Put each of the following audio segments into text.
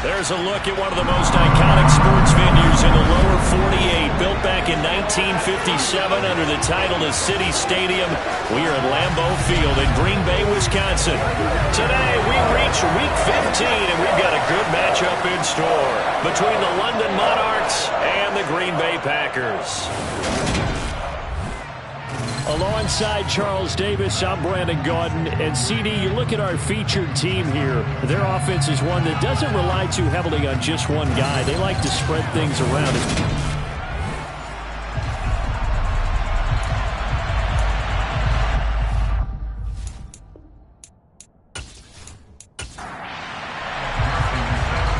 There's a look at one of the most iconic sports venues in the lower 48. Built back in 1957 under the title of City Stadium. We are at Lambeau Field in Green Bay, Wisconsin. Today we reach Week 15, and we've got a good matchup in store between the London Monarchs and the Green Bay Packers. Alongside Charles Davis, I'm Brandon Gaudin. And CD, you look at our featured team here. Their offense is one that doesn't rely too heavily on just one guy. They like to spread things around.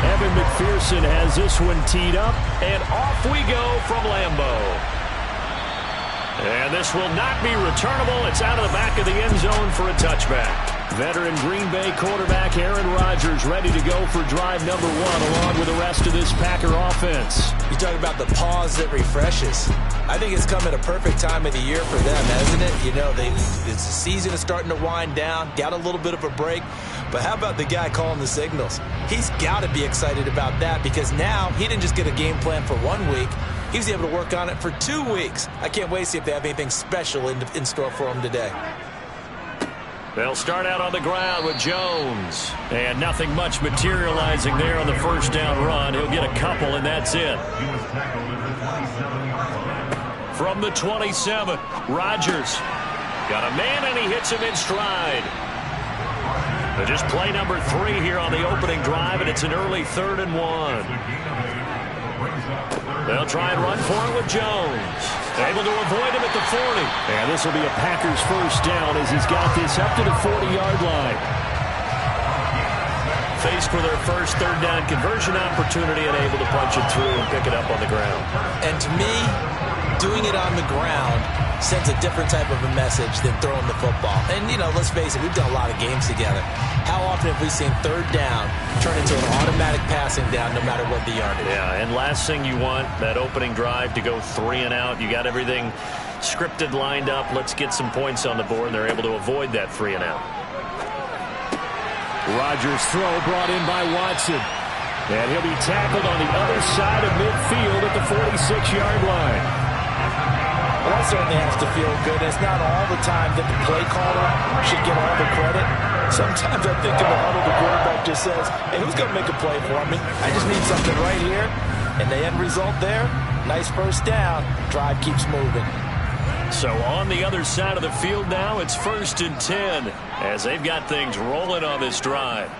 Evan McPherson has this one teed up, and off we go from Lambeau. And this will not be returnable. It's out of the back of the end zone for a touchback. Veteran Green Bay quarterback Aaron Rodgers ready to go for drive number one along with the rest of this Packer offense. You talk about the pause that refreshes. I think it's come at a perfect time of the year for them, hasn't it? You know, the season is starting to wind down, got a little bit of a break. But how about the guy calling the signals? He's got to be excited about that because now he didn't just get a game plan for 1 week. He was able to work on it for 2 weeks. I can't wait to see if they have anything special in store for him today. They'll start out on the ground with Jones. And nothing much materializing there on the first down run. He'll get a couple, and that's it. From the 27, Rodgers. Got a man, and he hits him in stride. But just play number 3 here on the opening drive, and it's an early 3rd and 1. They'll try and run for it with Jones. Able to avoid him at the 40. And this will be a Packers first down as he's got this up to the 40-yard line. Faced with their first third down conversion opportunity and able to punch it through and pick it up on the ground. And to me, doing it on the ground sends a different type of a message than throwing the football. And, you know, let's face it, we've done a lot of games together. How often have we seen third down turn into an automatic passing down no matter what the yardage? Yeah, and last thing you want, that opening drive to go 3 and out. You got everything scripted, lined up. Let's get some points on the board, and they're able to avoid that 3 and out. Rodgers' throw brought in by Watson. And he'll be tackled on the other side of midfield at the 46-yard line. Well, that certainly has to feel good. It's not all the time that the play caller should get all the credit. Sometimes I think in the huddle, the quarterback just says, hey, who's going to make a play for me? I just need something right here. And the end result there, nice first down. Drive keeps moving. So on the other side of the field now, it's 1st and 10 as they've got things rolling on this drive.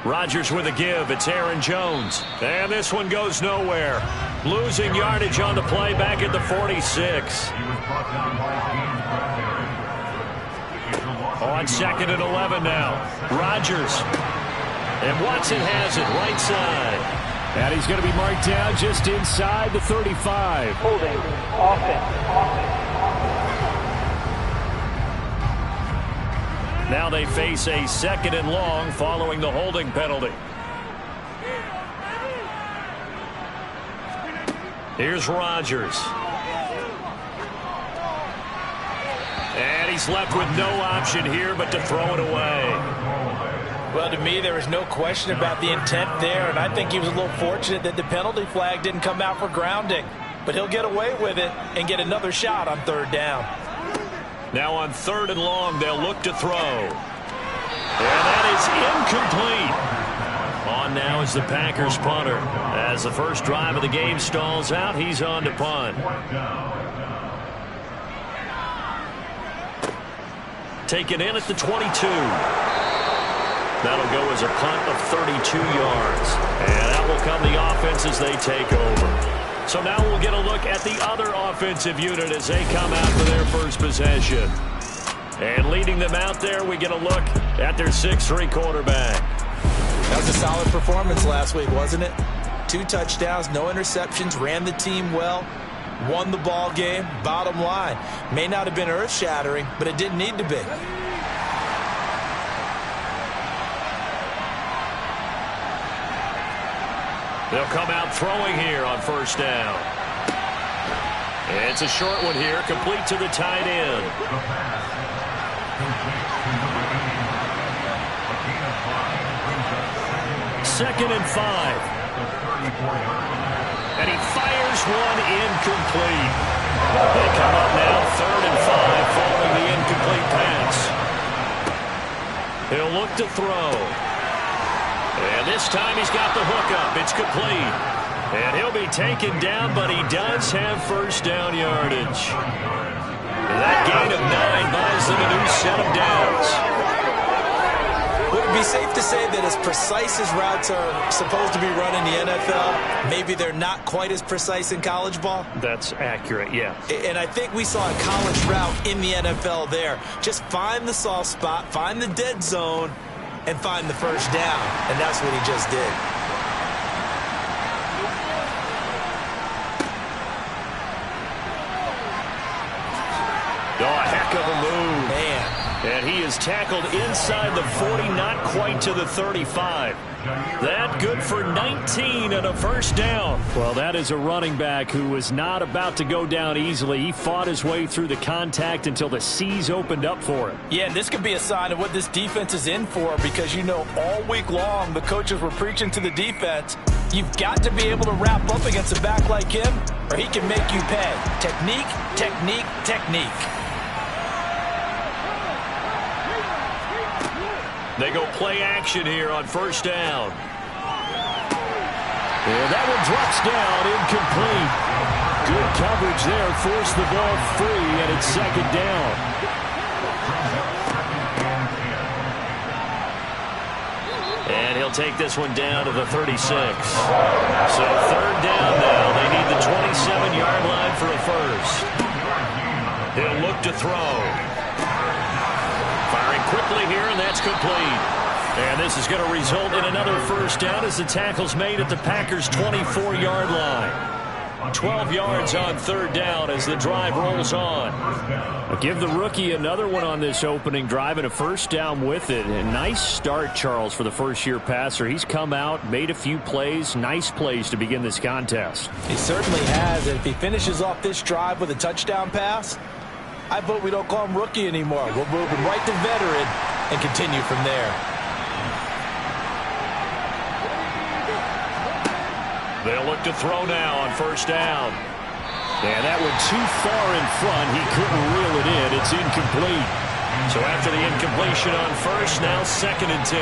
Rodgers with a give. It's Aaron Jones. And this one goes nowhere. Losing yardage on the play back at the 46. On 2nd and 11 now. Rodgers. And Watson has it right side. And he's going to be marked down just inside the 35. Holding. Offense. Now they face a 2nd and long following the holding penalty. Here's Rodgers. And he's left with no option here but to throw it away. Well, to me, there was no question about the intent there, and I think he was a little fortunate that the penalty flag didn't come out for grounding. But he'll get away with it and get another shot on 3rd down. Now on 3rd and long, they'll look to throw. And that is incomplete. On now is the Packers punter. As the first drive of the game stalls out, he's on to punt. Taken in at the 22. That'll go as a punt of 32 yards. And that will come the offense as they take over. So now we'll get a look at the other offensive unit as they come out for their first possession. And leading them out there, we get a look at their 6'3" quarterback. That was a solid performance last week, wasn't it? 2 touchdowns, no interceptions, ran the team well, won the ball game. Bottom line, may not have been earth-shattering, but it didn't need to be. They'll come out throwing here on 1st down. It's a short one here, complete to the tight end. 2nd and 5. And he fires one incomplete. They come up now 3rd and 5 following the incomplete pass. He'll look to throw. And this time he's got the hookup. It's complete. And he'll be taken down, but he does have first down yardage. That gain of 9 buys them a new set of downs. Would it be safe to say that as precise as routes are supposed to be run in the NFL, maybe they're not quite as precise in college ball? That's accurate, yeah. And I think we saw a college route in the NFL there. Just find the soft spot, find the dead zone, and find the first down. And that's what he just did. Oh, a heck of a move. Man. And he is tackled inside the 40, not quite to the 35. That good for 19 and a first down. Well, that is a running back who was not about to go down easily. He fought his way through the contact until the seas opened up for him. Yeah, and this could be a sign of what this defense is in for, because, you know, all week long the coaches were preaching to the defense, you've got to be able to wrap up against a back like him or he can make you pay. Technique, technique, technique. They go play action here on first down. And that one drops down, incomplete. Good coverage there, forced the ball free, and it's second down. And he'll take this one down to the 36. So third down now. They need the 27-yard line for a first. He'll look to throw. Firing quickly here, and that's complete. And this is going to result in another first down as the tackle's made at the Packers' 24-yard line. 12 yards on third down as the drive rolls on. I'll give the rookie another one on this opening drive and a first down with it. A nice start, Charles, for the first-year passer. He's come out, made a few plays, nice plays to begin this contest. He certainly has, and if he finishes off this drive with a touchdown pass, I vote we don't call him rookie anymore. We'll move him right to veteran and continue from there. They'll look to throw now on first down. And that one too far in front. He couldn't reel it in. It's incomplete. So after the incompletion on first, now 2nd and 10.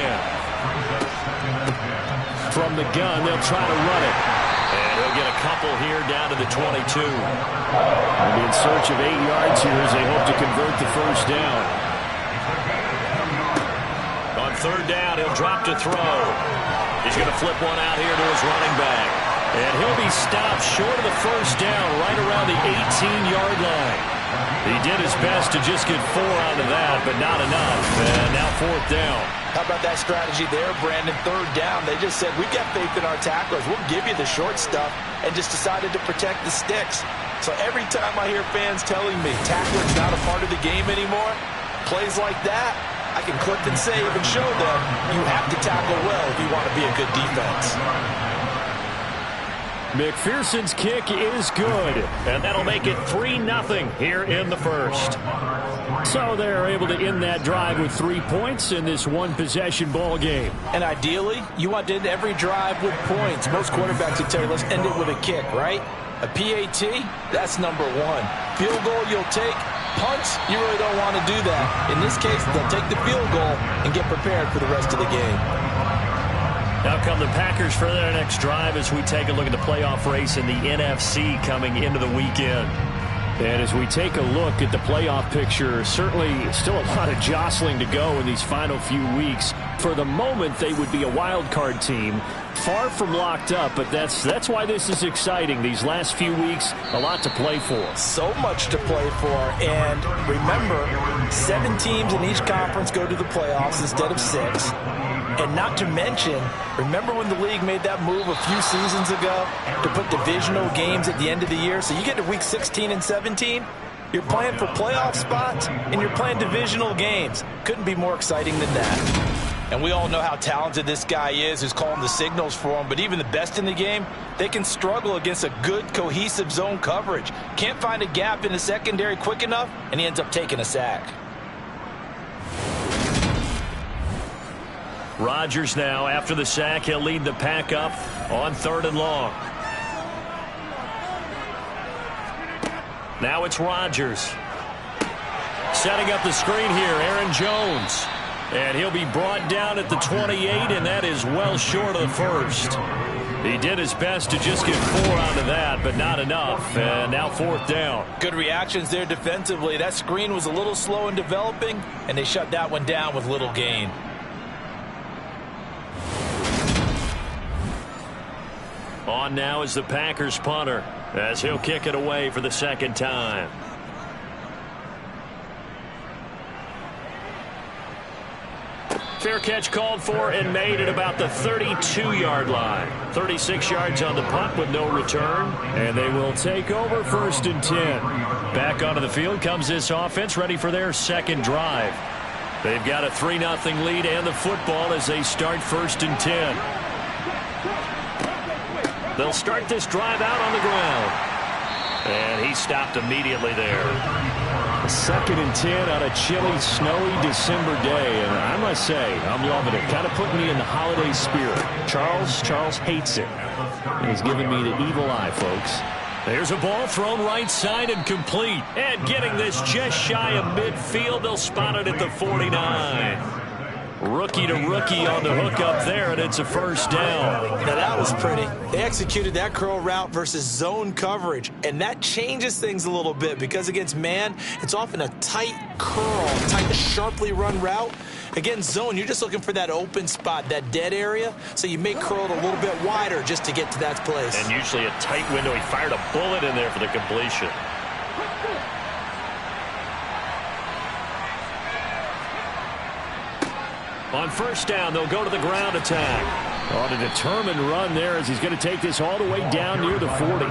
From the gun, they'll try to run it. And he'll get a couple here down to the 22. They'll be in search of 8 yards here as they hope to convert the first down. On third down, he'll drop to throw. He's going to flip one out here to his running back. And he'll be stopped short of the first down right around the 18-yard line. He did his best to just get 4 out of that, but not enough. And now 4th down. How about that strategy there, Brandon? Third down, they just said, we've got faith in our tacklers. We'll give you the short stuff, and just decided to protect the sticks. So every time I hear fans telling me tackling's not a part of the game anymore, plays like that, I can clip and save and show them you have to tackle well if you want to be a good defense. McPherson's kick is good, and that'll make it 3-0 here in the first. So they're able to end that drive with 3 points in this one-possession ball game. And ideally, you want to end every drive with points. Most quarterbacks would tell you, let's end it with a kick, right? A PAT, that's number 1. Field goal you'll take. Punts, you really don't want to do that. In this case, they'll take the field goal and get prepared for the rest of the game. Now come the Packers for their next drive as we take a look at the playoff race in the NFC coming into the weekend. And as we take a look at the playoff picture, certainly still a lot of jostling to go in these final few weeks. For the moment, they would be a wild card team, far from locked up, but that's why this is exciting. These last few weeks, a lot to play for. So much to play for, and remember, 7 teams in each conference go to the playoffs instead of 6. And not to mention, remember when the league made that move a few seasons ago to put divisional games at the end of the year? So you get to week 16 and 17, you're playing for playoff spots, and you're playing divisional games. Couldn't be more exciting than that. And we all know how talented this guy is who's calling the signals for him, but even the best in the game, they can struggle against a good, cohesive zone coverage. Can't find a gap in the secondary quick enough, and he ends up taking a sack. Rodgers now, after the sack, he'll lead the pack up on 3rd and long. Now it's Rodgers. Setting up the screen here, Aaron Jones. And he'll be brought down at the 28, and that is well short of the first. He did his best to just get 4 out of that, but not enough. And now 4th down. Good reactions there defensively. That screen was a little slow in developing, and they shut that one down with little gain. On now is the Packers punter, as he'll kick it away for the 2nd time. Fair catch called for and made at about the 32-yard line. 36 yards on the punt with no return. And they will take over 1st and 10. Back onto the field comes this offense, ready for their 2nd drive. They've got a 3-0 lead and the football as they start 1st and 10. They'll start this drive out on the ground. And he stopped immediately there. 2nd and 10 on a chilly, snowy December day. And I must say, I'm loving it. Kind of putting me in the holiday spirit. Charles hates it. And he's giving me the evil eye, folks. There's a ball thrown right side and complete. And getting this just shy of midfield. They'll spot it at the 49. Rookie to rookie on the hook up there, and it's a 1st down. Now that was pretty. They executed that curl route versus zone coverage, and that changes things a little bit because against man, it's often a tight curl, tight, sharply run route. Against zone, you're just looking for that open spot, that dead area, so you may curl it a little bit wider just to get to that place. And usually a tight window. He fired a bullet in there for the completion. On 1st down, they'll go to the ground attack. On a determined run there as he's going to take this all the way down near the 40.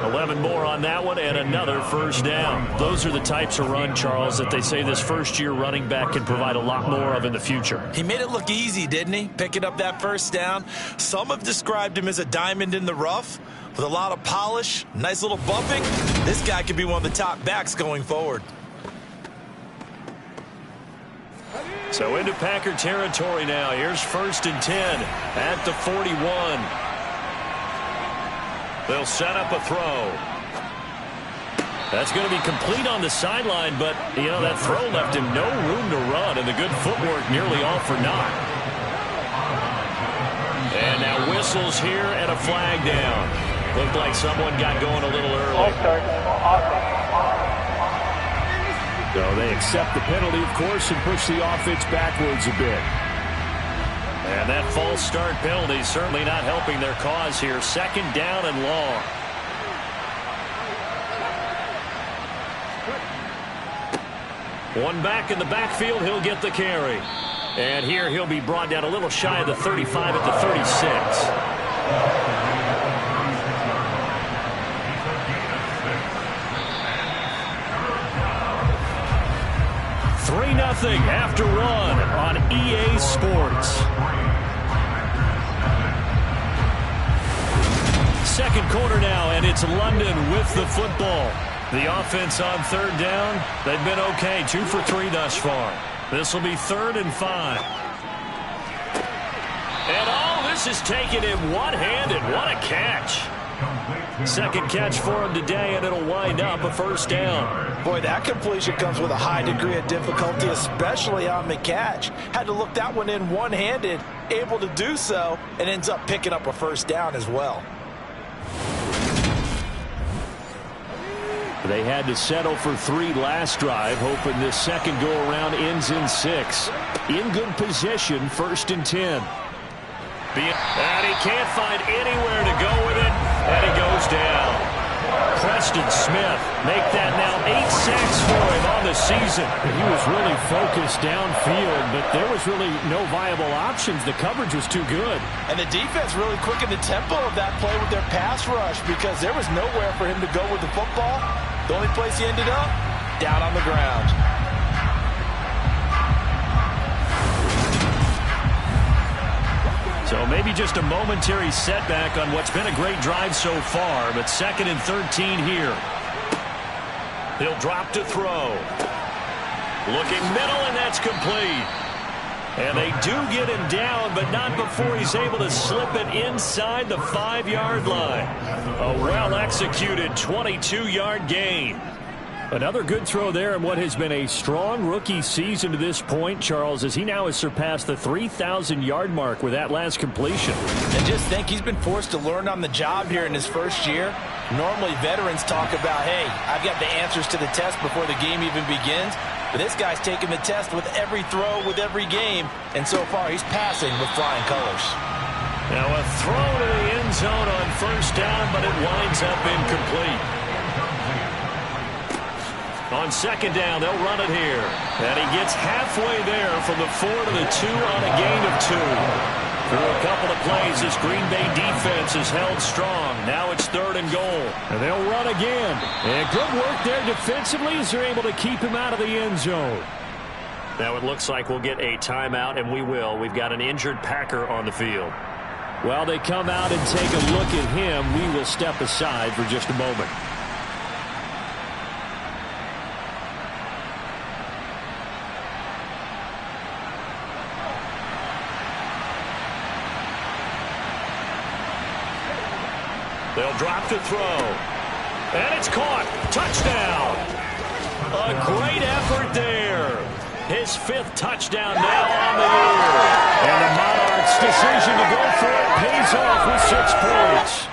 11 more on that one and another 1st down. Those are the types of run, Charles, that they say this first-year running back can provide a lot more of in the future. He made it look easy, didn't he? Picking up that 1st down. Some have described him as a diamond in the rough with a lot of polish, nice little bumping. This guy could be one of the top backs going forward. So into Packer territory now. Here's 1st and 10 at the 41. They'll set up a throw. That's going to be complete on the sideline, but, you know, that throw left him no room to run, and the good footwork nearly all for naught. And now whistles here and a flag down. Looked like someone got going a little early. So they accept the penalty, of course, and push the offense backwards a bit. And that false start penalty certainly not helping their cause here. 2nd down and long. One back in the backfield, he'll get the carry. And here he'll be brought down a little shy of the 35 at the 36. 3-0 after run on EA Sports. 2nd quarter now, and it's London with the football. The offense on 3rd down, they've been okay, 2 for 3 thus far. This will be 3rd and 5. And all this is taken in one-handed. What a catch. 2nd catch for him today, and it'll wind up a 1st down. Boy, that completion comes with a high degree of difficulty, especially on the catch. Had to look that one in one-handed, able to do so, and ends up picking up a 1st down as well. They had to settle for 3 last drive, hoping this 2nd go-around ends in 6. In good position, 1st and 10. And he can't find anywhere to go with it, and he goes down. Preston Smith make that now 8 sacks for him on the season. He was really focused downfield, but there was really no viable options. The coverage was too good. And the defense really quickened the tempo of that play with their pass rush because there was nowhere for him to go with the football. The only place he ended up, down on the ground. So maybe just a momentary setback on what's been a great drive so far, but 2nd and 13 here. He'll drop to throw. Looking middle, and that's complete. And they do get him down, but not before he's able to slip it inside the 5-yard line. A well-executed 22-yard gain. Another good throw there in what has been a strong rookie season to this point, Charles, as he now has surpassed the 3,000-yard mark with that last completion. And just think, he's been forced to learn on the job here in his first year. Normally, veterans talk about, hey, I've got the answers to the test before the game even begins. But this guy's taking the test with every throw, with every game. And so far, he's passing with flying colors. Now a throw to the end zone on first down, but it winds up incomplete. On second down, they'll run it here. And he gets halfway there from the 4 to the 2 on a gain of 2. Through a couple of plays, this Green Bay defense is held strong. Now it's 3rd and goal. And they'll run again. And good work there defensively as they're able to keep him out of the end zone. Now it looks like we'll get a timeout, and we will. We've got an injured Packer on the field. While they come out and take a look at him, we will step aside for just a moment. They'll drop to throw. And it's caught. Touchdown. A great effort there. His 5th touchdown now on the year. And the Monarchs' decision to go for it pays off with 6 points.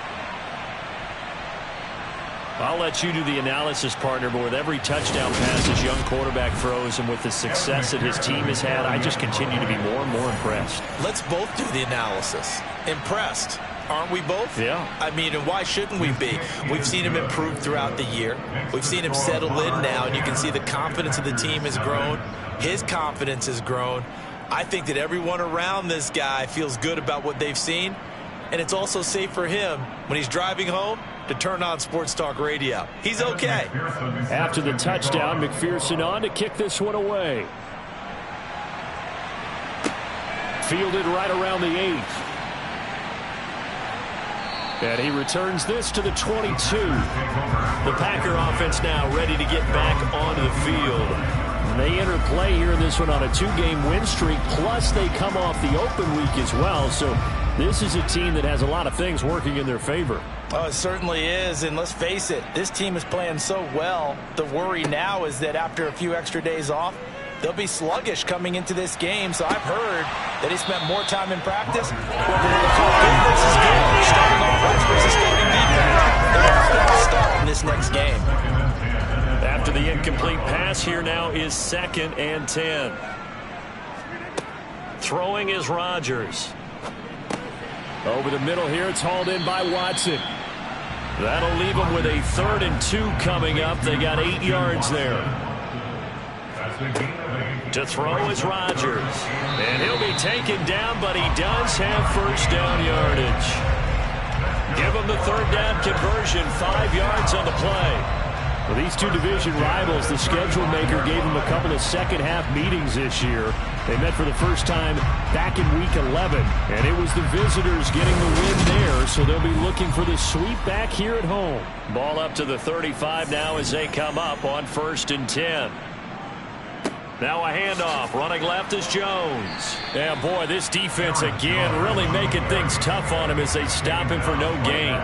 I'll let you do the analysis, partner, but with every touchdown pass this young quarterback throws and with the success that his team has had, I just continue to be more and more impressed. Let's both do the analysis. Impressed. Aren't we both? Yeah. I mean, and why shouldn't we be? We've seen him improve throughout the year. We've seen him settle in now, and you can see the confidence of the team has grown. His confidence has grown. I think that everyone around this guy feels good about what they've seen, and it's also safe for him when he's driving home to turn on Sports Talk Radio. He's okay. After the touchdown, McPherson on to kick this one away. Fielded right around the 8th. And he returns this to the 22. The Packer offense now ready to get back onto the field. And they enter play here in this one on a 2-game win streak, plus they come off the open week as well. So this is a team that has a lot of things working in their favor. Oh, it certainly is, and let's face it, this team is playing so well. The worry now is that after a few extra days off, they'll be sluggish coming into this game. So I've heard that he spent more time in practice. Good versus good, starting offense versus starting defense. They're going to start in this next game. After the incomplete pass, here now is 2nd and 10. Throwing is Rodgers. Over the middle here, it's hauled in by Watson. That'll leave them with a 3rd and 2 coming up. They got 8 yards there. To throw is Rodgers. And he'll be taken down, but he does have first down yardage. Give him the 3rd down conversion, 5 yards on the play. For these two division rivals, the schedule maker gave them a couple of second-half meetings this year. They met for the first time back in Week 11, and it was the visitors getting the win there, so they'll be looking for the sweep back here at home. Ball up to the 35 now as they come up on 1st and 10. Now a handoff. Running left is Jones. Yeah, boy, this defense again really making things tough on him as they stop him for no gain.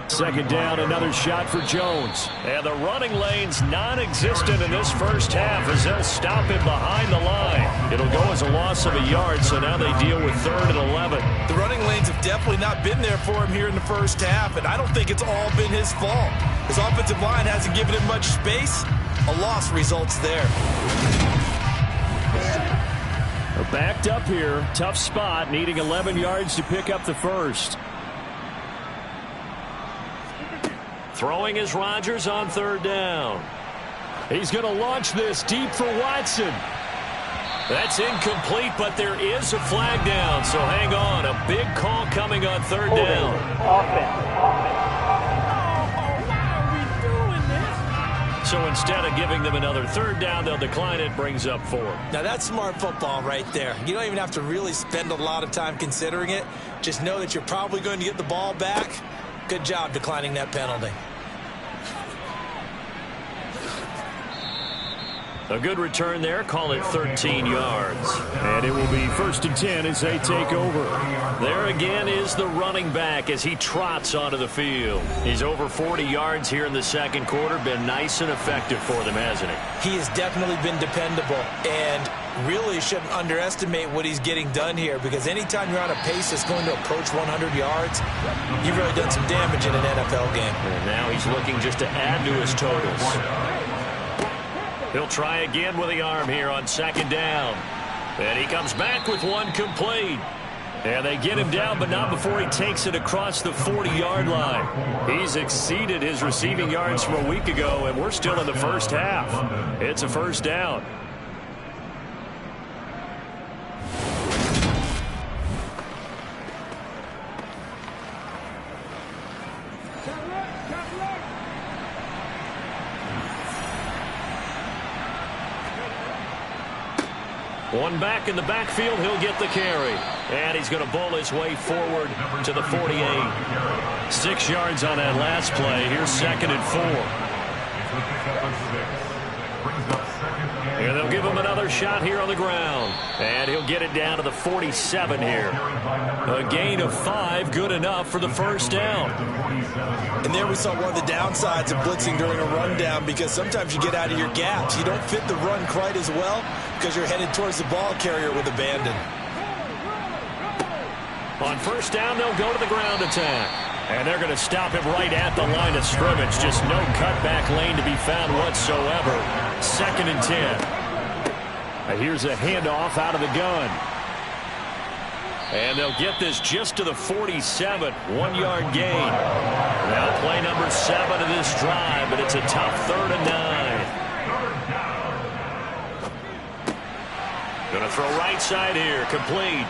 Second down, another shot for Jones. And the running lane's non-existent in this first half as they'll stop him behind the line. It'll go as a loss of a yard, so now they deal with 3rd and 11. The running lanes have definitely not been there for him here in the first half, and I don't think it's all been his fault. His offensive line hasn't given him much space. A loss results there. They're backed up here. Tough spot, needing 11 yards to pick up the first. Throwing is Rodgers on 3rd down. He's going to launch this deep for Watson. That's incomplete, but there is a flag down, so hang on. A big call coming on 3rd down. So instead of giving them another 3rd down, they'll decline it, brings up 4. Now that's smart football right there. You don't even have to really spend a lot of time considering it. Just know that you're probably going to get the ball back. Good job declining that penalty. A good return there. Call it 13 yards. And it will be 1st and 10 as they take over. There again is the running back as he trots onto the field. He's over 40 yards here in the second quarter. Been nice and effective for them, hasn't he? He has definitely been dependable, and really shouldn't underestimate what he's getting done here, because anytime you're on a pace that's going to approach 100 yards, you've really done some damage in an NFL game. And now he's looking just to add to his totals. He'll try again with the arm here on 2nd down. And he comes back with one complete. And they get him down, but not before he takes it across the 40-yard line. He's exceeded his receiving yards from a week ago, and we're still in the first half. It's a 1st down. One back in the backfield, he'll get the carry. And he's going to bowl his way forward to the 48. 6 yards on that last play. Here's 2nd and 4. And they'll give him another shot here on the ground. And he'll get it down to the 47 here. A gain of 5, good enough for the 1st down. And there we saw one of the downsides of blitzing during a rundown, because sometimes you get out of your gaps. You don't fit the run quite as well because you're headed towards the ball carrier with abandon. On 1st down, they'll go to the ground attack. And they're going to stop him right at the line of scrimmage. Just no cutback lane to be found whatsoever. 2nd and 10. And here's a handoff out of the gun. And they'll get this just to the 47. 1-yard gain. Now play number 7 of this drive, but it's a tough 3rd and 9. Going to throw right side here. Complete.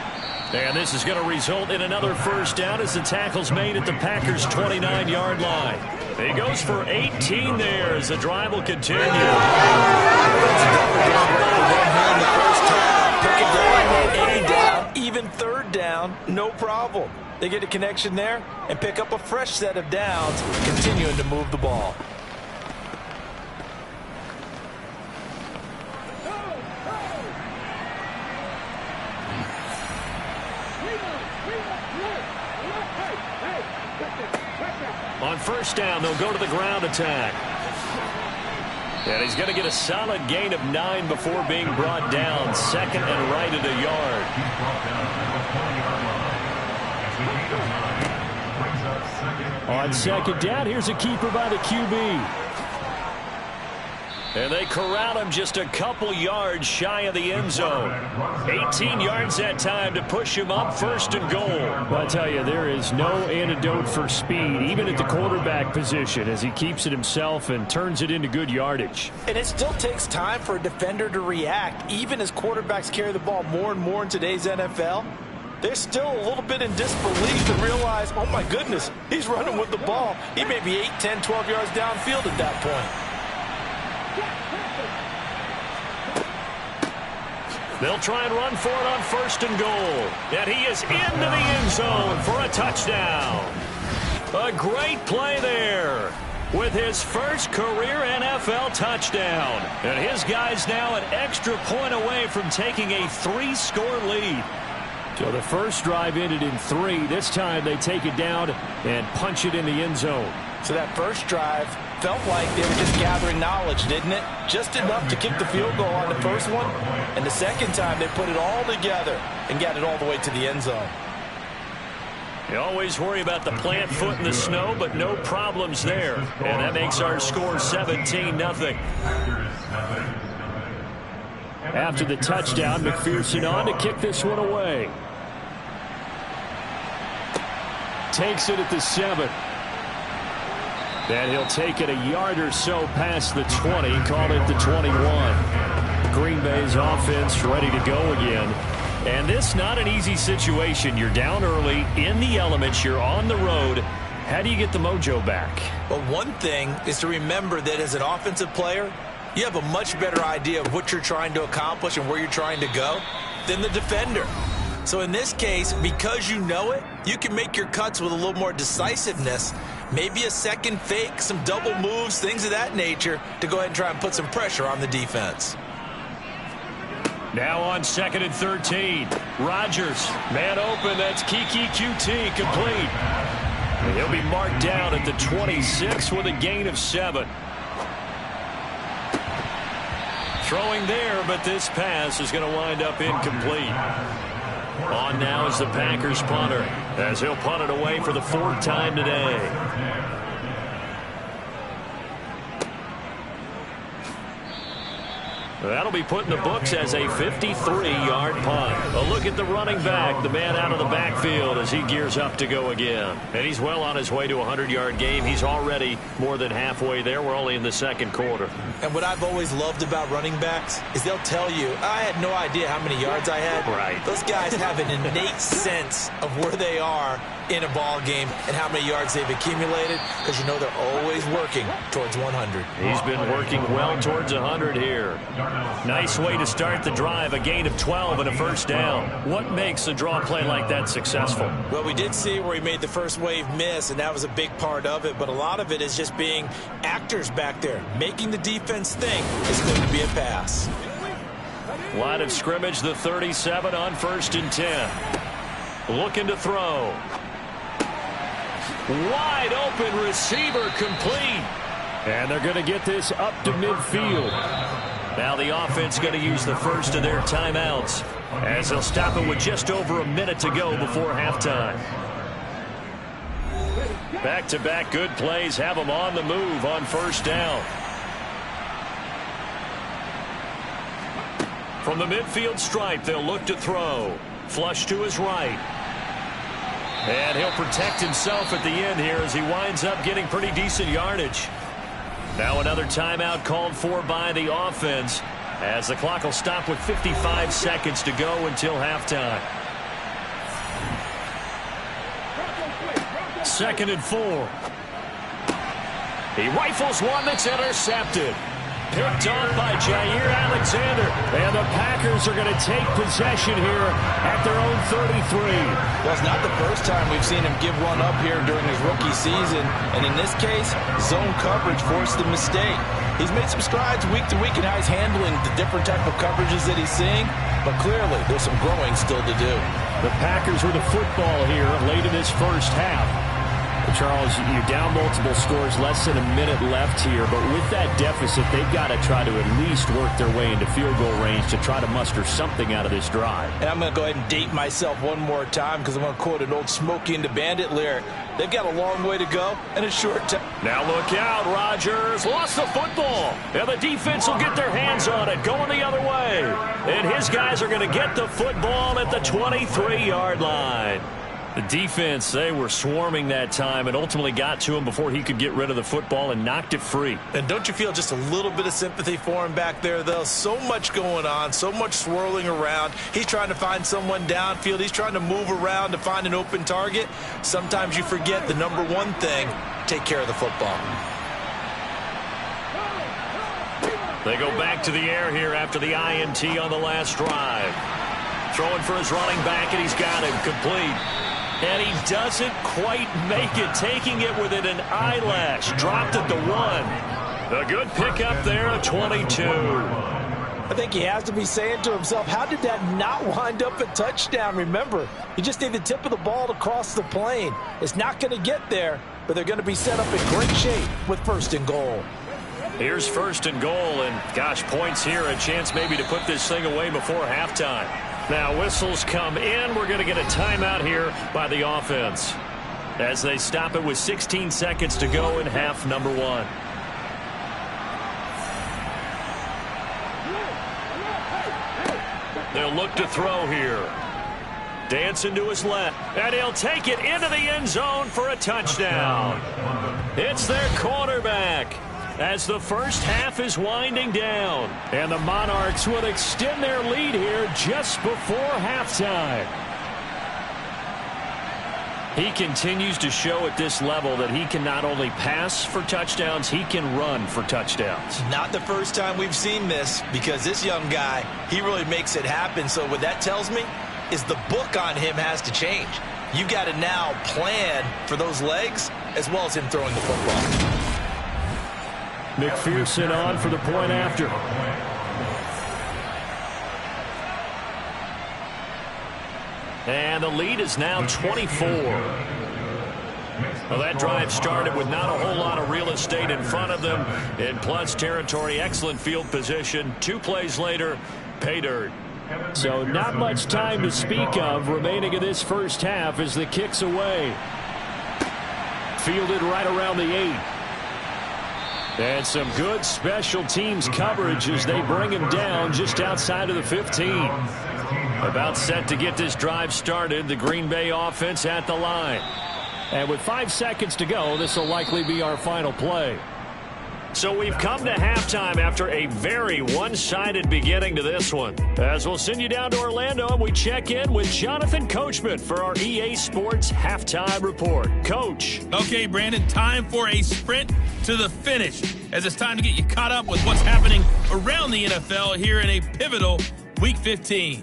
And this is going to result in another 1st down as the tackle's made at the Packers' 29-yard line. He goes for 18 there as the drive will continue. Any down, even 3rd down, no problem. They get a connection there and pick up a fresh set of downs, continuing to move the ball. On 1st down, they'll go to the ground attack. And he's going to get a solid gain of 9 before being brought down. 2nd and right at a yard. On 2nd down, here's a keeper by the QB. And they corral him just a couple yards shy of the end zone. 18 yards that time to push him up 1st and goal. Well, I tell you, there is no antidote for speed, even at the quarterback position, as he keeps it himself and turns it into good yardage. And it still takes time for a defender to react, even as quarterbacks carry the ball more and more in today's NFL. They're still a little bit in disbelief and realize, oh my goodness, he's running with the ball. He may be 8, 10, 12 yards downfield at that point. They'll try and run for it on 1st and goal. And he is into the end zone for a touchdown. A great play there with his first career NFL touchdown. And his guys now an extra point away from taking a 3-score lead. So the first drive ended in 3. This time they take it down and punch it in the end zone. So that first drive felt like they were just gathering knowledge, didn't it? Just enough to kick the field goal on the first one. And the second time they put it all together and got it all the way to the end zone. You always worry about the plant foot in the snow, but no problems there. And that makes our score 17-0. After the touchdown, McPherson on to kick this one away. Takes it at the 7. And he'll take it a yard or so past the 20, call it the 21. Green Bay's offense ready to go again. And this not an easy situation. You're down early, in the elements, you're on the road. How do you get the mojo back? Well, one thing is to remember that as an offensive player, you have a much better idea of what you're trying to accomplish and where you're trying to go than the defender. So in this case, because you know it, you can make your cuts with a little more decisiveness, maybe a second fake, some double moves, things of that nature, to go ahead and try and put some pressure on the defense. Now on 2nd and 13. Rodgers, man open. That's Kiki QT, complete. And he'll be marked down at the 26 with a gain of 7. Throwing there, but this pass is going to wind up incomplete. On now is the Packers punter, as he'll punt it away for the 4th time today. That'll be put in the books as a 53-yard punt. A look at the running back, the man out of the backfield as he gears up to go again. And he's well on his way to a 100-yard game. He's already more than halfway there. We're only in the 2nd quarter. And what I've always loved about running backs is they'll tell you, I had no idea how many yards I had. Right. Those guys have an innate sense of where they are in a ball game and how many yards they've accumulated, because you know they're always working towards 100. He's been working well towards 100 here. Nice way to start the drive, a gain of 12 and a 1st down. What makes a draw play like that successful? Well, we did see where he made the first wave miss, and that was a big part of it, but a lot of it is just being actors back there, making the defense think it's going to be a pass. Line of scrimmage, the 37 on 1st and 10. Looking to throw. Wide open receiver, complete. And they're going to get this up to midfield. Now the offense going to use the first of their timeouts, as they'll stop it with just over a minute to go before halftime. Back-to-back good plays have them on the move on 1st down. From the midfield stripe, they'll look to throw. Flush to his right. And he'll protect himself at the end here as he winds up getting pretty decent yardage. Now another timeout called for by the offense, as the clock will stop with 55 seconds to go until halftime. 2nd and 4. He rifles one that's intercepted. Picked off by Jair Alexander. And the Packers are going to take possession here at their own 33. Well, it's not the first time we've seen him give one up here during his rookie season. And in this case, zone coverage forced the mistake. He's made some strides week to week in how he's handling the different type of coverages that he's seeing. But clearly, there's some growing still to do. The Packers with the football here late in this 1st half. Charles, you're down multiple scores, less than a minute left here, but with that deficit, they've got to try to at least work their way into field goal range to try to muster something out of this drive. And I'm going to go ahead and date myself one more time, because I'm going to quote an old Smokey and the Bandit lyric. They've got a long way to go and a short time. Now look out, Rodgers lost the football. And the defense will get their hands on it, going the other way. And his guys are going to get the football at the 23-yard line. The defense, they were swarming that time and ultimately got to him before he could get rid of the football and knocked it free. And don't you feel just a little bit of sympathy for him back there, though? So much going on, so much swirling around. He's trying to find someone downfield. He's trying to move around to find an open target. Sometimes you forget the number one thing, take care of the football. They go back to the air here after the INT on the last drive. Throwing for his running back, and he's got him complete. And he doesn't quite make it, taking it within an eyelash. Dropped it to 1. A good pickup there at 22. I think he has to be saying to himself, how did that not wind up a touchdown? Remember, you just need the tip of the ball to cross the plane. It's not going to get there, but they're going to be set up in great shape with 1st and goal. Here's 1st and goal, and gosh, points here, a chance maybe to put this thing away before halftime. Now whistles come in. We're going to get a timeout here by the offense as they stop it with 16 seconds to go in half number 1. They'll look to throw here. Dancing to his left, and he'll take it into the end zone for a touchdown. It's their quarterback, as the 1st half is winding down. And the Monarchs will extend their lead here just before halftime. He continues to show at this level that he can not only pass for touchdowns, he can run for touchdowns. Not the first time we've seen this, because this young guy, he really makes it happen. So what that tells me is the book on him has to change. You got to now plan for those legs as well as him throwing the football. McPherson on for the point after. And the lead is now 24. Well, that drive started with not a whole lot of real estate in front of them. In plus territory, excellent field position. 2 plays later, pay dirt. So not much time to speak of remaining in this first half as the kick's away. Fielded right around the 8. And some good special teams coverage as they bring him down just outside of the 15. About set to get this drive started, the Green Bay offense at the line. And with 5 seconds to go, this will likely be our final play. So we've come to halftime after a very one-sided beginning to this one. As we'll send you down to Orlando, and we check in with Jonathan Coachman for our EA Sports Halftime Report. Coach. Okay, Brandon, time for a sprint to the finish, as it's time to get you caught up with what's happening around the NFL here in a pivotal Week 15.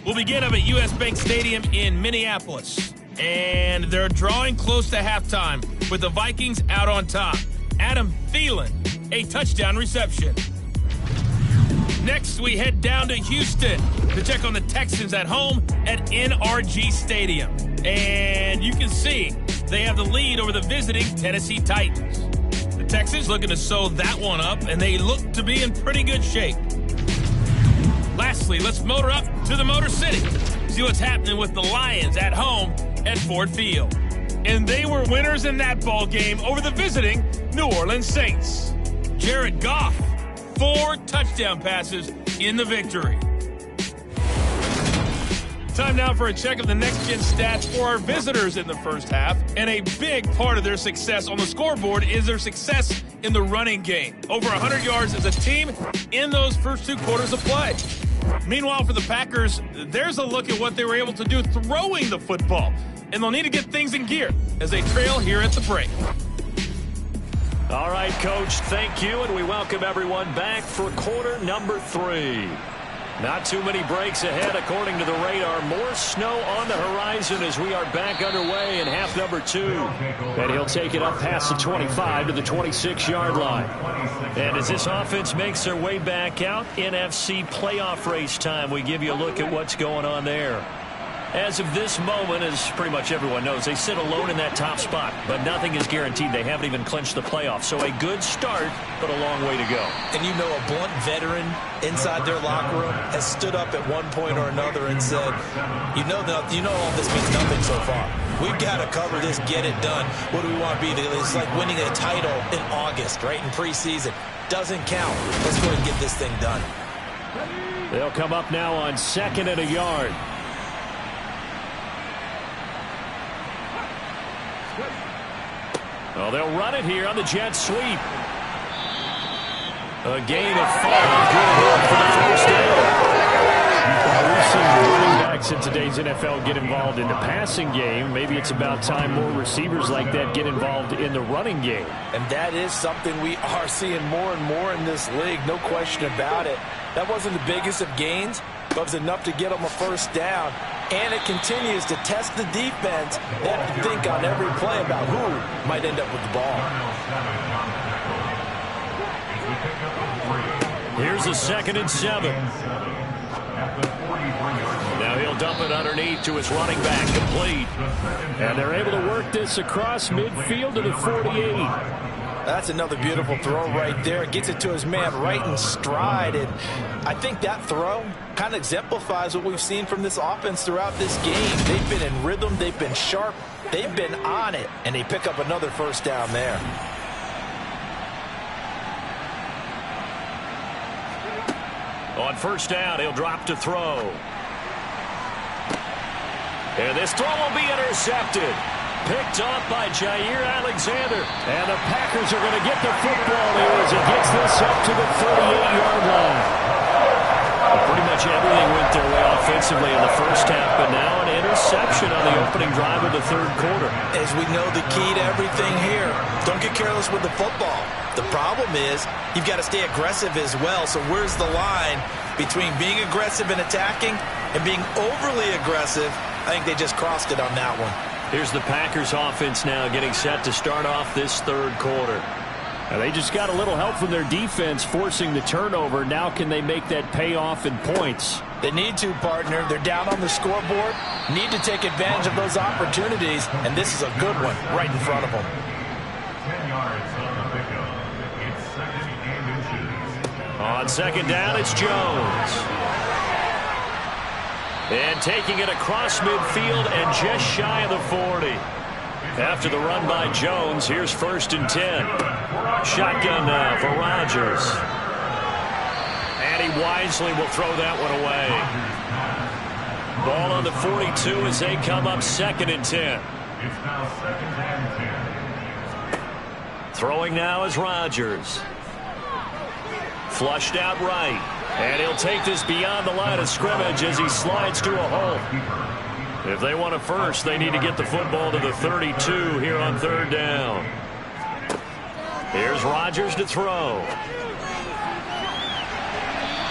We'll begin up at US Bank Stadium in Minneapolis, and they're drawing close to halftime with the Vikings out on top. Adam Thielen, a touchdown reception. Next, we head down to Houston to check on the Texans at home at NRG Stadium. And you can see they have the lead over the visiting Tennessee Titans. The Texans looking to sew that one up, and they look to be in pretty good shape. Lastly, let's motor up to the Motor City. See what's happening with the Lions at home at Ford Field. And they were winners in that ball game over the visiting New Orleans Saints. Jared Goff, 4 touchdown passes in the victory. Time now for a check of the next-gen stats for our visitors in the first half. And a big part of their success on the scoreboard is their success in the running game. Over 100 yards as a team in those first 2 quarters of play. Meanwhile, for the Packers, there's a look at what they were able to do throwing the football. And they'll need to get things in gear as they trail here at the break. All right, Coach, thank you, and we welcome everyone back for quarter number 3. Not too many breaks ahead, according to the radar. More snow on the horizon as we are back underway in half number 2. And he'll take it up past the 25 to the 26-yard line. And as this offense makes their way back out, NFC playoff race time, we give you a look at what's going on there. As of this moment, as pretty much everyone knows, they sit alone in that top spot, but nothing is guaranteed. They haven't even clinched the playoffs. So a good start, but a long way to go. And you know, a blunt veteran inside their locker room has stood up at one point or another and said, you know all this means nothing so far. We've got to cover this, get it done. What do we want to be? It's like winning a title in August, right, in preseason. Doesn't count. Let's go ahead and get this thing done. They'll come up now on 2nd and a yard. Well, they'll run it here on the jet sweep. A gain of 5. Good for the first down. We've seen running backs in today's NFL get involved in the passing game. Maybe it's about time more receivers like that get involved in the running game. And that is something we are seeing more and more in this league, no question about it. That wasn't the biggest of gains, but it was enough to get them a first down. And it continues to test the defense. They have to think on every play about who might end up with the ball. Here's a 2nd and 7. Now he'll dump it underneath to his running back, complete. And they're able to work this across midfield to the 48. That's another beautiful throw right there. Gets it to his man right in stride. And I think that throw kind of exemplifies what we've seen from this offense throughout this game. They've been in rhythm. They've been sharp. They've been on it. And they pick up another first down there. On first down, he'll drop to throw. And this throw will be intercepted. Picked off by Jair Alexander. And the Packers are going to get the football here as it gets this up to the 38-yard line. Pretty much everything went their way offensively in the first half, but now an interception on the opening drive of the 3rd quarter. As we know, the key to everything here, don't get careless with the football. The problem is you've got to stay aggressive as well. So where's the line between being aggressive and attacking and being overly aggressive? I think they just crossed it on that one. Here's the Packers offense now getting set to start off this 3rd quarter. Now they just got a little help from their defense forcing the turnover. Now can they make that pay off in points? They need to, partner. They're down on the scoreboard, need to take advantage of those opportunities, and this is a good one right in front of them. 10 yards on the pickup. It's second and inches. On second down, it's Jones. And taking it across midfield and just shy of the 40. After the run by Jones, here's 1st and 10. Shotgun now for Rodgers. And he wisely will throw that one away. Ball on the 42 as they come up 2nd and 10. It's now 2nd and 10. Throwing now is Rodgers. Flushed out right. And he'll take this beyond the line of scrimmage as he slides to a hole. If they want a first, they need to get the football to the 32 here on 3rd down. Here's Rodgers to throw.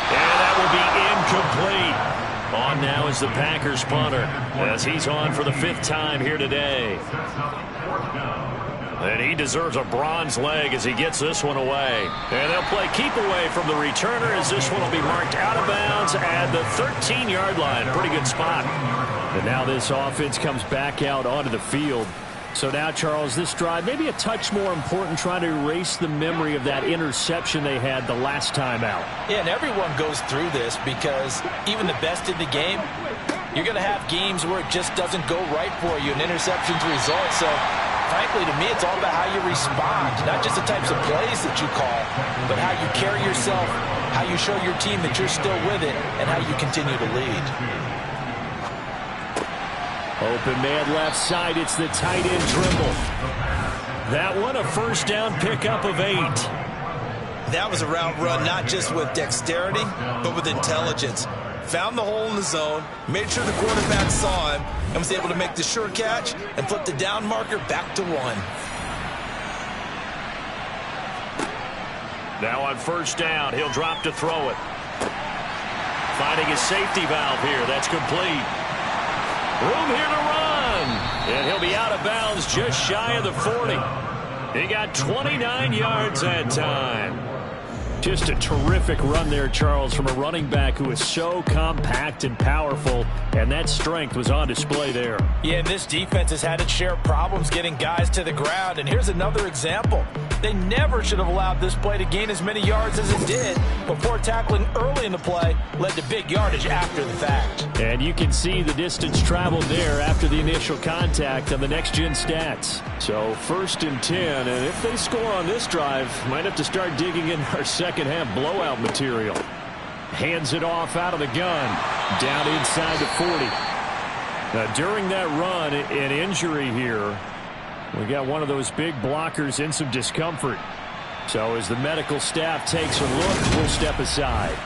And that will be incomplete. On now is the Packers punter as he's on for the 5th time here today. And he deserves a bronze leg as he gets this one away. And they'll play keep away from the returner as this one will be marked out of bounds at the 13-yard line. Pretty good spot. And now this offense comes back out onto the field. So now, Charles, this drive maybe a touch more important, trying to erase the memory of that interception they had the last time out. Yeah, and everyone goes through this because even the best in the game, you're going to have games where it just doesn't go right for you, and interceptions result. So, frankly, to me, it's all about how you respond, not just the types of plays that you call, but how you carry yourself, how you show your team that you're still with it, and how you continue to lead. Open man left side. It's the tight end Trimble. That one a 1st down pickup of 8. That was a route run not just with dexterity, but with intelligence. Found the hole in the zone, made sure the quarterback saw him, and was able to make the sure catch and flip the down marker back to 1. Now on 1st down, he'll drop to throw it. Finding his safety valve here. That's complete. Room here to run. And he'll be out of bounds just shy of the 40. He got 29 yards that time. Just a terrific run there, Charles, from a running back who is so compact and powerful, and that strength was on display there. Yeah, this defense has had its share of problems getting guys to the ground, and here's another example. They never should have allowed this play to gain as many yards as it did before tackling early in the play led to big yardage after the fact. And you can see the distance traveled there after the initial contact on the next-gen stats. So 1st and 10, and if they score on this drive, might have to start digging in our second-half blowout material. Hands it off out of the gun, down inside the 40. Now, during that run, an injury here. We got one of those big blockers in some discomfort. So as the medical staff takes a look, we'll step aside.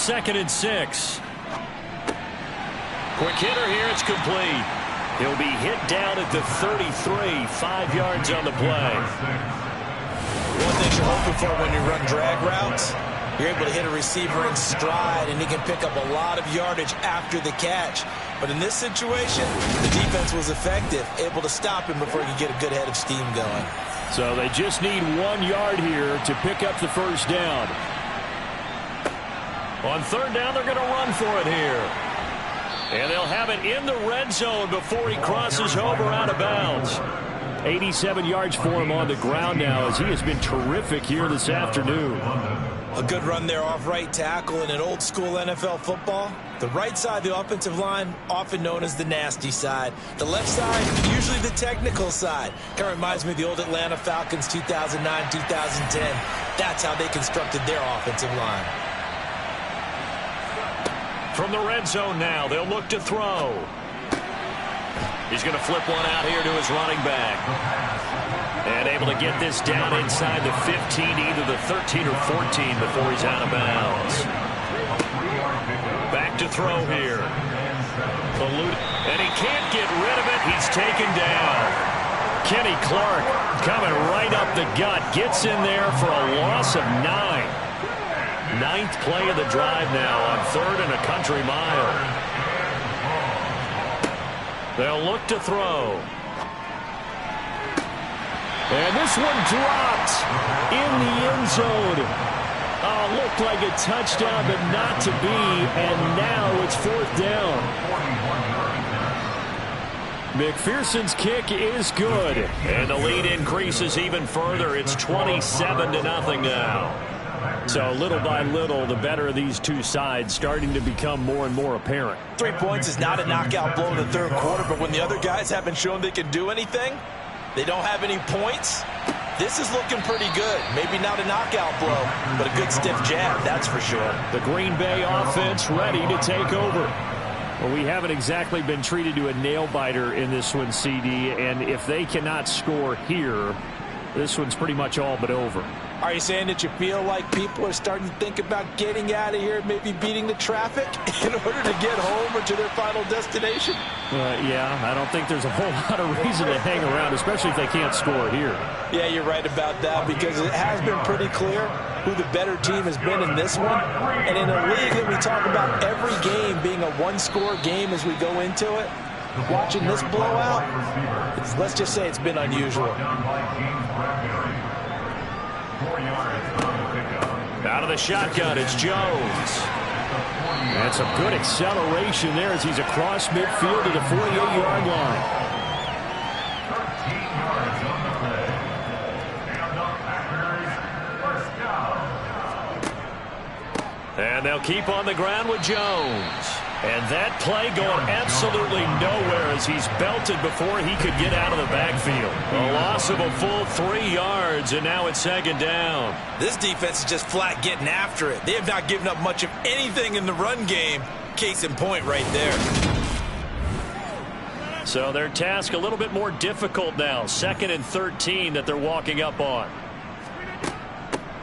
2nd and 6. Quick hitter here. It's complete. He'll be hit down at the 33. 5 yards on the play. One thing you're hoping for when you run drag routes, you're able to hit a receiver in stride, and he can pick up a lot of yardage after the catch. But in this situation, the defense was effective, able to stop him before he could get a good head of steam going. So they just need 1 yard here to pick up the first down. On 3rd down, they're going to run for it here. And they'll have it in the red zone before he crosses over out of bounds. 87 yards for him on the ground now, as he has been terrific here this afternoon. A good run there off right tackle in an old school NFL football. The right side of the offensive line, often known as the nasty side. The left side, usually the technical side. Kind of reminds me of the old Atlanta Falcons 2009, 2010. That's how they constructed their offensive line. From the red zone now, they'll look to throw. He's going to flip one out here to his running back. And able to get this down inside the 15, either the 13 or 14 before he's out of bounds. Back to throw here. And he can't get rid of it. He's taken down. Kenny Clark coming right up the gut. Gets in there for a loss of 9. 9th play of the drive now on 3rd and a country mile. They'll look to throw. And this one dropped in the end zone. Oh, looked like a touchdown, but not to be. And now it's 4th down. McPherson's kick is good. And the lead increases even further. It's 27-0 now. So little by little, the better of these two sides starting to become more and more apparent. 3 points is not a knockout blow in the 3rd quarter, but when the other guys haven't shown they can do anything, they don't have any points, this is looking pretty good. Maybe not a knockout blow, but a good stiff jab, that's for sure. The Green Bay offense ready to take over. Well, we haven't exactly been treated to a nail-biter in this one, CD, and if they cannot score here, this one's pretty much all but over. Are you saying that you feel like people are starting to think about getting out of here, maybe beating the traffic in order to get home or to their final destination? Yeah, I don't think there's a whole lot of reason to hang around, especially if they can't score here. Yeah, you're right about that, because it has been pretty clear who the better team has been in this one. And in a league that we talk about every game being a one-score game as we go into it, watching this blowout, let's just say it's been unusual. Out of the shotgun, it's Jones. And some good acceleration there as he's across midfield to the 48-yard line. And they'll keep on the ground with Jones. And that play going absolutely nowhere as he's belted before he could get out of the backfield. A loss of a full 3 yards, and now it's 2nd down. This defense is just flat getting after it. They have not given up much of anything in the run game. Case in point right there. So their task a little bit more difficult now. 2nd and 13 that they're walking up on.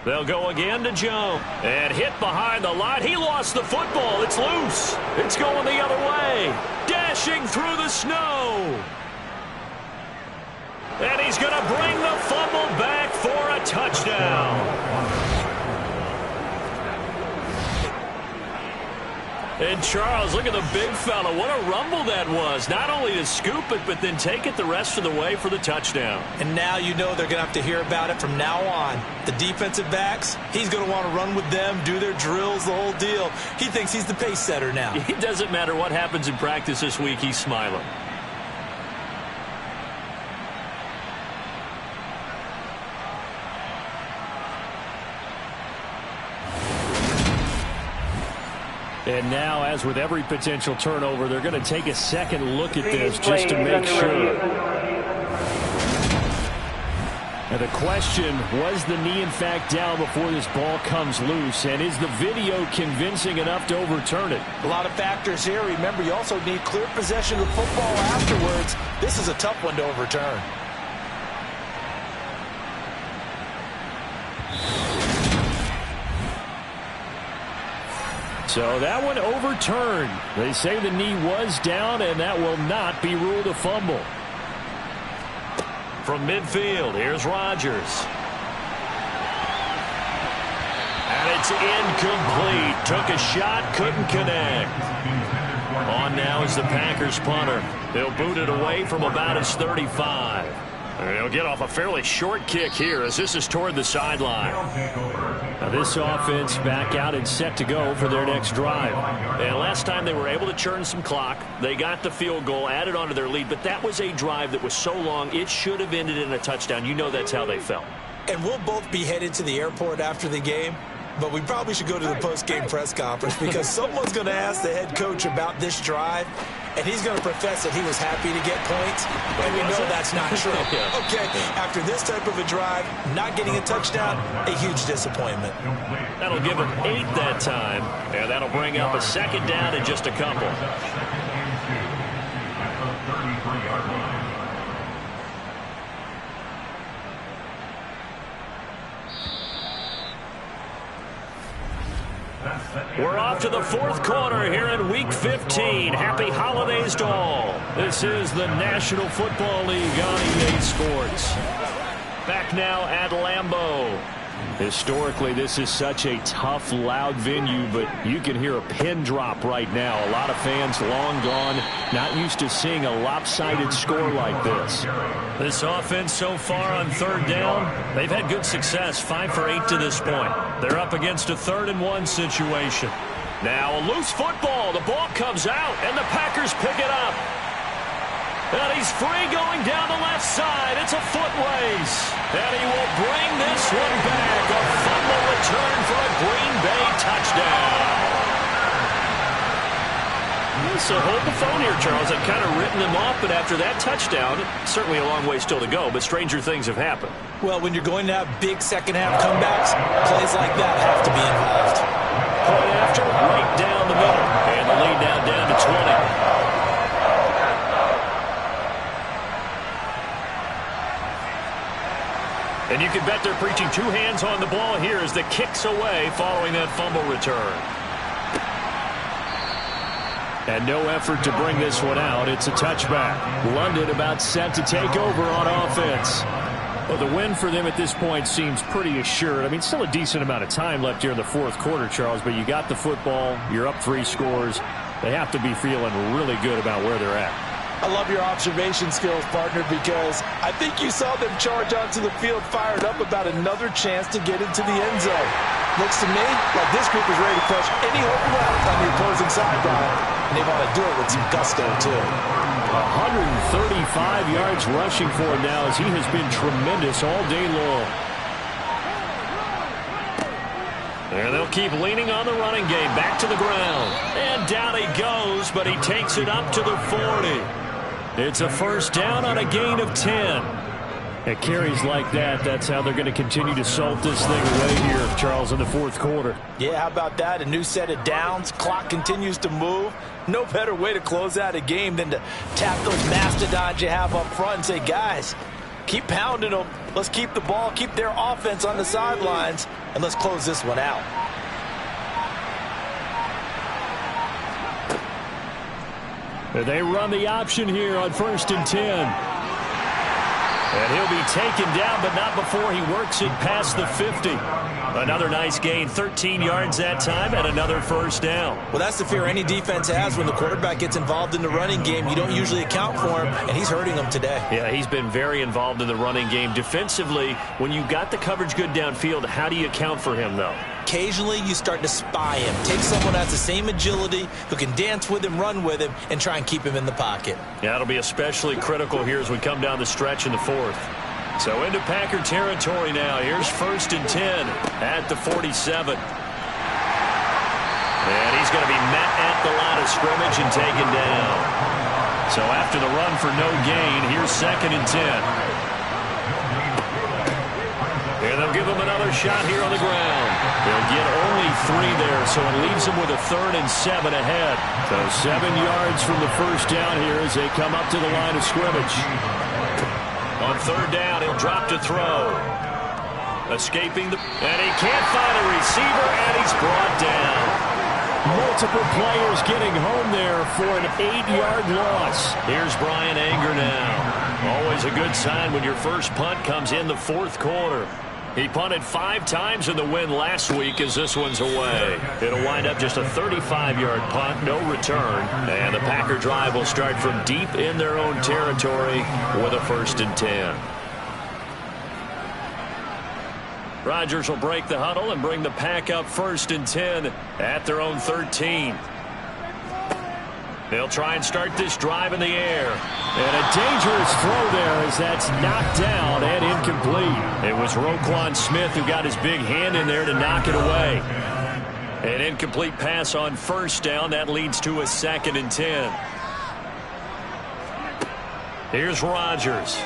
They'll go again to Jones. And hit behind the line. He lost the football. It's loose. It's going the other way. Dashing through the snow. And he's going to bring the fumble back for a touchdown. And Charles, look at the big fella. What a rumble that was. Not only to scoop it, but then take it the rest of the way for the touchdown. And now you know they're going to have to hear about it from now on. The defensive backs, he's going to want to run with them, do their drills, the whole deal. He thinks he's the pace setter now. It doesn't matter what happens in practice this week. He's smiling. And now, as with every potential turnover, they're going to take a second look at this just to make sure. And the question, was the knee in fact down before this ball comes loose? And is the video convincing enough to overturn it? A lot of factors here. Remember, you also need clear possession of the football afterwards. This is a tough one to overturn. So that one overturned. They say the knee was down, and that will not be ruled a fumble. From midfield, here's Rodgers. And it's incomplete. Took a shot, couldn't connect. On now is the Packers punter. They'll boot it away from about his 35. They'll get off a fairly short kick here as this is toward the sideline. Now this offense back out and set to go for their next drive. And last time they were able to churn some clock. They got the field goal, added on to their lead, but that was a drive that was so long it should have ended in a touchdown. You know that's how they felt. And we'll both be headed to the airport after the game, but we probably should go to the post-game press conference because someone's going to ask the head coach about this drive, and he's going to profess that he was happy to get points, and we know that's not true. Okay, after this type of a drive, not getting a touchdown, a huge disappointment. That'll give him 8 that time, and that'll bring up a second down in just a couple. We're off to the fourth quarter here in Week 15. Happy holidays to all. This is the National Football League on EA Sports. Back now at Lambeau. Historically, this is such a tough, loud venue, but you can hear a pin drop right now. A lot of fans long gone, not used to seeing a lopsided score like this. This offense so far on third down, they've had good success, 5 for 8 to this point. They're up against a 3rd-and-1 situation. Now a loose football. The ball comes out, and the Packers pick it up. And he's free going down the left side. It's a foot race. And he will bring this one back. A fumble return for a Green Bay touchdown. So hold the phone here, Charles. I've kind of written them off, but after that touchdown, certainly a long way still to go, but stranger things have happened. Well, when you're going to have big second-half comebacks, plays like that have to be involved. Point after, right down the middle. And the lead now down to 20. And you can bet they're preaching 2 hands on the ball here as the kick's away following that fumble return. And no effort to bring this one out. It's a touchback. London about set to take over on offense. Well, the win for them at this point seems pretty assured. I mean, still a decent amount of time left here in the fourth quarter, Charles, but you got the football. You're up 3 scores. They have to be feeling really good about where they're at. I love your observation skills, partner, because I think you saw them charge onto the field fired up about another chance to get into the end zone. Looks to me like this group is ready to crush any hope left on the opposing sideline, and they want to do it with some gusto, too. 135 yards rushing for him now as he has been tremendous all day long. And they'll keep leaning on the running game. Back to the ground. And down he goes, but he takes it up to the 40. It's a first down on a gain of 10. It carries like that. That's how they're going to continue to salt this thing away here, Charles, in the fourth quarter. Yeah, how about that? A new set of downs. Clock continues to move. No better way to close out a game than to tap those mastodons you have up front and say, guys, keep pounding them. Let's keep the ball, keep their offense on the sidelines, and let's close this one out. They run the option here on 1st and 10. And he'll be taken down, but not before he works it past the 50. Another nice gain, 13 yards that time, and another first down. Well, that's the fear any defense has when the quarterback gets involved in the running game. You don't usually account for him, and he's hurting them today. Yeah, he's been very involved in the running game. Defensively, when you got the coverage good downfield, how do you account for him, though? Occasionally, you start to spy him. Take someone that has the same agility, who can dance with him, run with him, and try and keep him in the pocket. Yeah, it'll be especially critical here as we come down the stretch in the fourth. So into Packer territory now. Here's 1st and 10 at the 47. And he's going to be met at the line of scrimmage and taken down. So after the run for no gain, here's 2nd and 10. And they'll give him another shot here on the ground. They'll get only 3 there, so it leaves them with a 3rd and 7 ahead. So 7 yards from the first down here as they come up to the line of scrimmage. On 3rd down, he'll drop to throw. Escaping and he can't find a receiver, and he's brought down. Multiple players getting home there for an 8-yard loss. Here's Brian Anger now. Always a good sign when your first punt comes in the fourth quarter. He punted 5 times in the win last week as this one's away. It'll wind up just a 35-yard punt, no return. And the Packer drive will start from deep in their own territory with a 1st and 10. Rodgers will break the huddle and bring the Pack up 1st and 10 at their own 13. They'll try and start this drive in the air. And a dangerous throw there as that's knocked down and incomplete. It was Roquan Smith who got his big hand in there to knock it away. An incomplete pass on 1st down. That leads to a 2nd and 10. Here's Rodgers.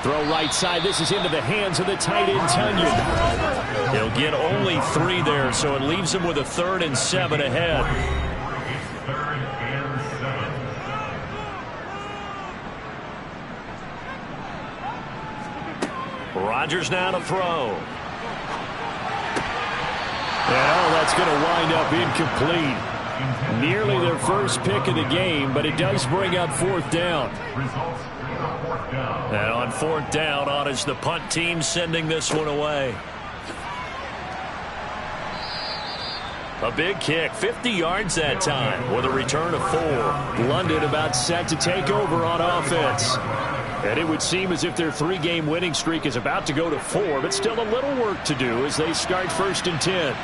Throw right side. This is into the hands of the tight end, Tunyon. He'll get only 3 there, so it leaves him with a 3rd and 7 ahead. Rodgers now to throw. And that's going to wind up incomplete. Nearly their first pick of the game, but it does bring up 4th down. And on 4th down, on is the punt team sending this one away. A big kick, 50 yards that time with a return of 4. London about set to take over on offense. And it would seem as if their 3-game winning streak is about to go to 4, but still a little work to do as they start 1st and 10.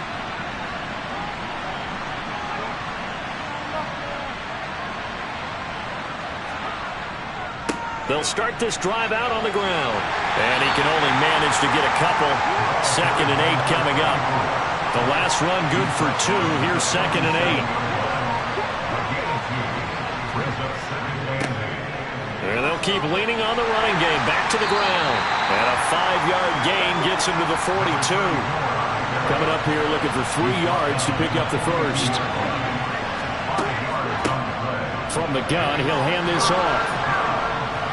They'll start this drive out on the ground. And he can only manage to get a couple. 2nd and 8 coming up. The last run good for 2. Here's 2nd and 8. And they'll keep leaning on the running game. Back to the ground. And a 5-yard gain gets him to the 42. Coming up here looking for 3 yards to pick up the 1st. From the gun, he'll hand this off.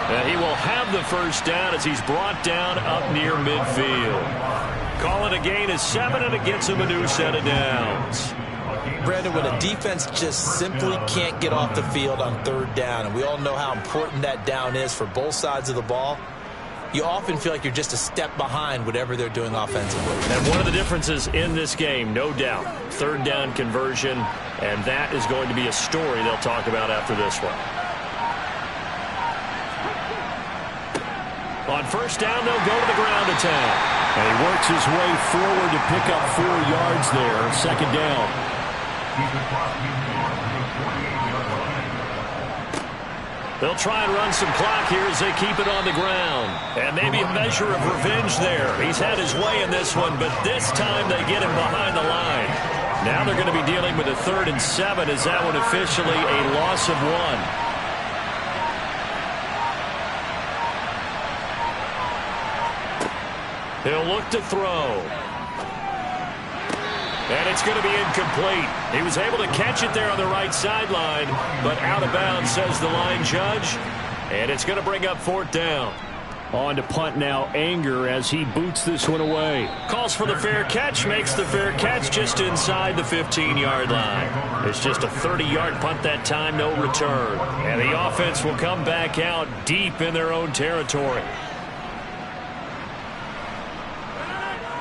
And he will have the 1st down as he's brought down up near midfield. Call it a gain of 7, and it gets him a new set of downs. Brandon, when a defense just simply can't get off the field on 3rd down, and we all know how important that down is for both sides of the ball, you often feel like you're just a step behind whatever they're doing offensively. And one of the differences in this game, no doubt, 3rd down conversion, and that is going to be a story they'll talk about after this one. On 1st down, they'll go to the ground attack. And he works his way forward to pick up 4 yards there. 2nd down. They'll try and run some clock here as they keep it on the ground. And maybe a measure of revenge there. He's had his way in this one, but this time they get him behind the line. Now they're going to be dealing with a 3rd and 7 as that one officially a loss of 1. He'll look to throw. And it's going to be incomplete. He was able to catch it there on the right sideline, but out of bounds, says the line judge. And it's going to bring up 4th down. On to punt now, Anger, as he boots this one away. Calls for the fair catch, makes the fair catch just inside the 15-yard line. It's just a 30-yard punt that time, no return. And the offense will come back out deep in their own territory.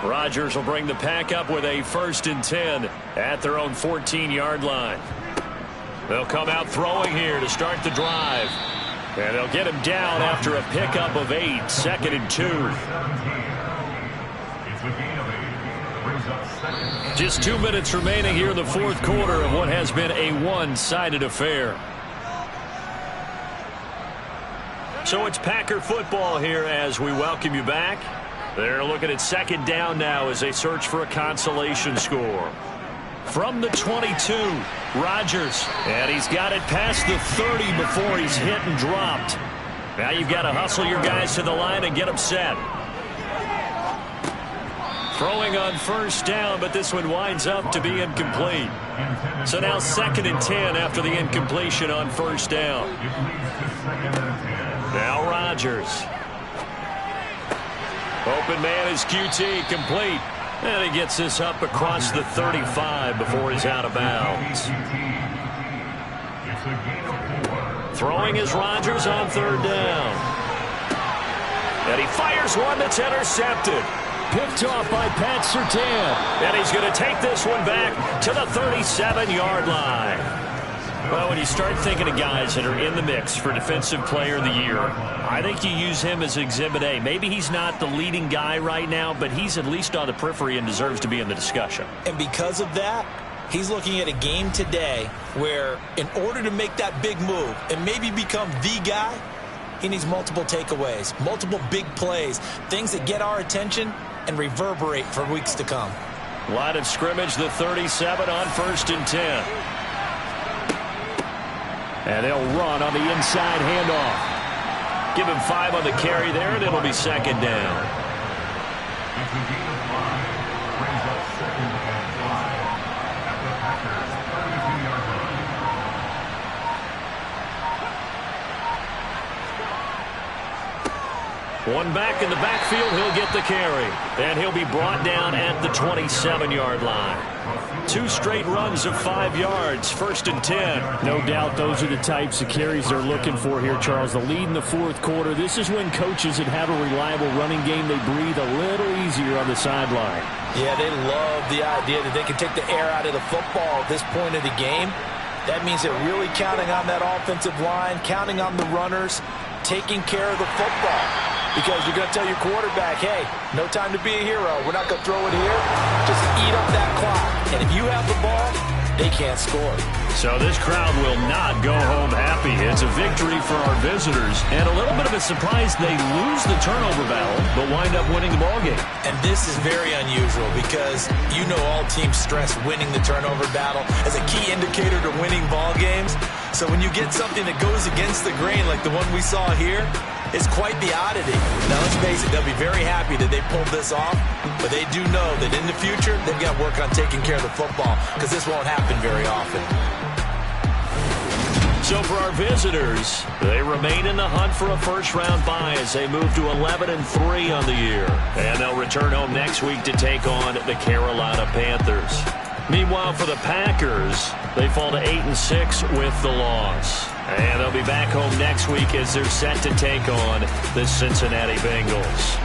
Rodgers will bring the Pack up with a 1st and 10 at their own 14-yard line. They'll come out throwing here to start the drive. And they'll get him down after a pickup of 8, 2nd and 2. Just 2 minutes remaining here in the 4th quarter of what has been a one-sided affair. So it's Packer football here as we welcome you back. They're looking at 2nd down now as they search for a consolation score. From the 22, Rodgers. And he's got it past the 30 before he's hit and dropped. Now you've got to hustle your guys to the line and get them set. Throwing on 1st down, but this one winds up to be incomplete. So now 2nd and 10 after the incompletion on 1st down. Now Rodgers. Open man is QT, complete. And he gets this up across the 35 before he's out of bounds. Throwing is Rodgers on third down. And he fires one that's intercepted. Picked off by Pat Surtain. And he's going to take this one back to the 37-yard line. Well, when you start thinking of guys that are in the mix for Defensive Player of the Year, I think you use him as Exhibit A. Maybe he's not the leading guy right now, but he's at least on the periphery and deserves to be in the discussion. And because of that, he's looking at a game today where in order to make that big move and maybe become the guy, he needs multiple takeaways, multiple big plays, things that get our attention and reverberate for weeks to come. Line of scrimmage, the 37 on 1st and 10. And they'll run on the inside handoff. Give him 5 on the carry there, and it'll be 2nd down. Brings up 2nd and 5 at the Packers 32-yard line. One back in the backfield, he'll get the carry. And he'll be brought down at the 27-yard line. 2 straight runs of 5 yards, 1st and 10. No doubt those are the types of carries they're looking for here, Charles. The lead in the 4th quarter. This is when coaches that have a reliable running game, they breathe a little easier on the sideline. Yeah, they love the idea that they can take the air out of the football at this point of the game. That means they're really counting on that offensive line, counting on the runners, taking care of the football. Because you're going to tell your quarterback, hey, no time to be a hero. We're not going to throw it here. Just eat up that clock. And if you have the ball, they can't score. So this crowd will not go home happy. It's a victory for our visitors. And a little bit of a surprise, they lose the turnover battle, but wind up winning the ballgame. And this is very unusual because you know all teams stress winning the turnover battle as a key indicator to winning ball games. So when you get something that goes against the grain like the one we saw here, it's quite the oddity. Now, let's face it, they'll be very happy that they pulled this off, but they do know that in the future, they've got to work on taking care of the football because this won't happen very often. So for our visitors, they remain in the hunt for a first-round bye as they move to 11-3 on the year. And they'll return home next week to take on the Carolina Panthers. Meanwhile, for the Packers, they fall to 8-6 with the loss. And they'll be back home next week as they're set to take on the Cincinnati Bengals.